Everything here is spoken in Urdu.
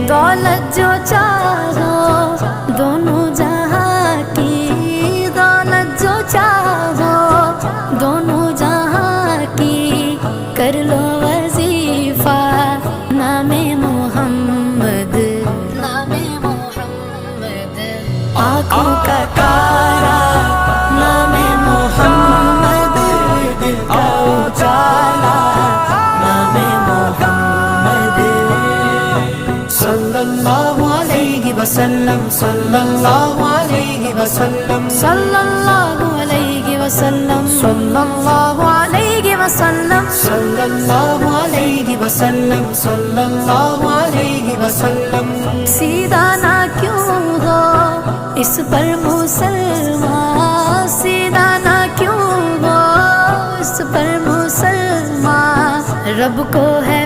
دولت جو چاہو دونوں جہاں کی، دولت جو چاہو دونوں جہاں کی، کر لو وظیفہ نام محمد، نام محمد، آنکھوں کا تارا نام محمد، دل کا اجالا نام محمد، صلی اللہ علیہ وسلم، صلی اللہ علیہ وسلم، صلی اللہ علیہ وسلم، صلی اللہ علیہ وسلم، صلی اللہ علیہ وسلم، صلی اللہ علیہ وسلم، سیدھا نہ کیوں ہو اس پر مسلمان، سیدھا نہ کیوں ہو اس پر مسلمان، رب کو ہے